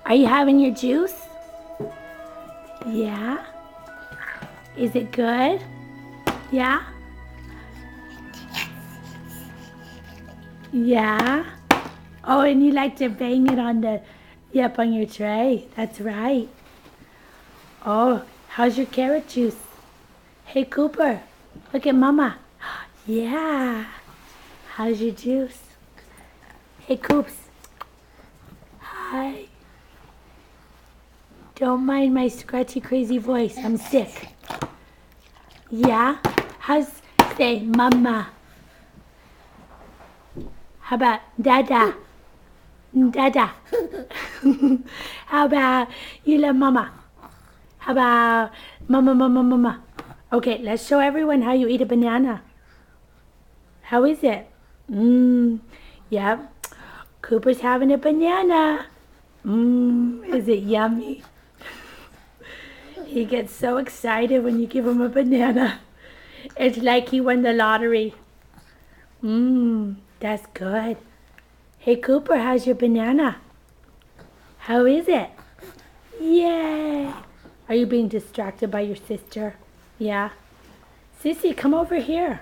Are you having your juice? Yeah? Is it good? Yeah? Yeah? Oh, and you like to bang it on on your tray. That's right. Oh, how's your carrot juice? Hey, Cooper, look at Mama. Yeah. How's your juice? Hey, Coops. Hi. Don't mind my scratchy, crazy voice. I'm sick. Yeah? Say Mama? How about Dada? Dada. How about you love Mama? How about Mama? Okay, let's show everyone how you eat a banana. How is it? Yep. Cooper's having a banana. Is it yummy? He gets so excited when you give him a banana. It's like he won the lottery. That's good. Hey, Cooper, how's your banana? How is it? Yay! Are you being distracted by your sister? Yeah? Sissy, come over here.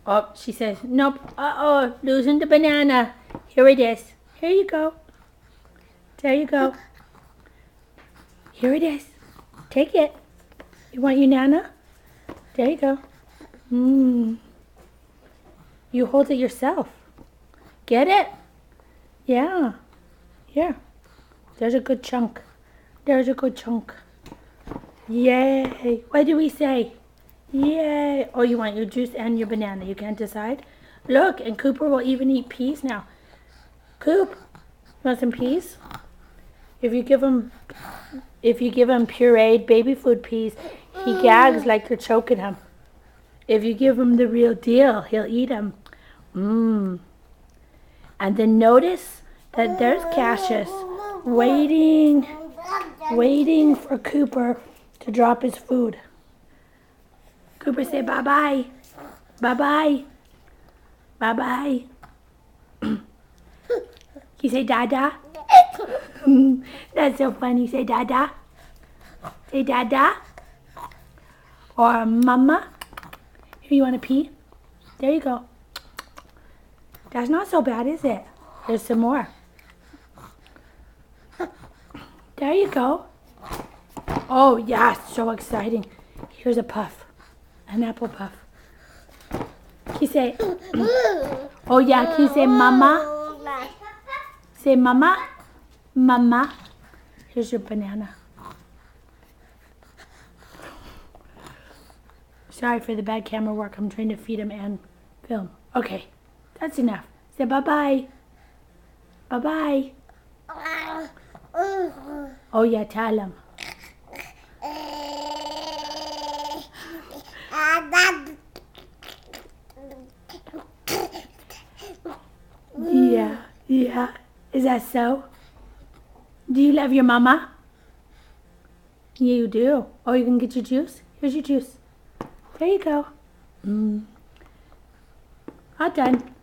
Oh, she says, nope. Uh-oh, losing the banana. Here it is. Here you go. There you go. Here it is. Take it. You want your Nana? There you go. You hold it yourself. Get it? Yeah. Here. There's a good chunk. There's a good chunk. Yay. What do we say? Yay. Oh, you want your juice and your banana. You can't decide? Look, and Cooper will even eat peas now. Coop, you want some peas? If you give him pureed baby food peas, he gags like you're choking him. If you give him the real deal, he'll eat them. And then notice that there's Cassius waiting for Cooper to drop his food. Cooper, say bye-bye. Bye-bye. Bye-bye. You say Dada? That's so funny. Say Dada. Say Dada. Or Mama. Here, you want to pee? There you go. That's not so bad, is it? There's some more. There you go. Oh, yeah, so exciting. Here's a puff. An apple puff. Can you say, oh, yeah, can you say Mama? Say Mama. Mama. Here's your banana. Sorry for the bad camera work. I'm trying to feed him and film. Okay, that's enough. Say bye-bye. Bye-bye. Oh, yeah, tell him. Yeah. Is that so? Do you love your mama? Yeah, you do. Oh, you can get your juice? Here's your juice. There you go. All done.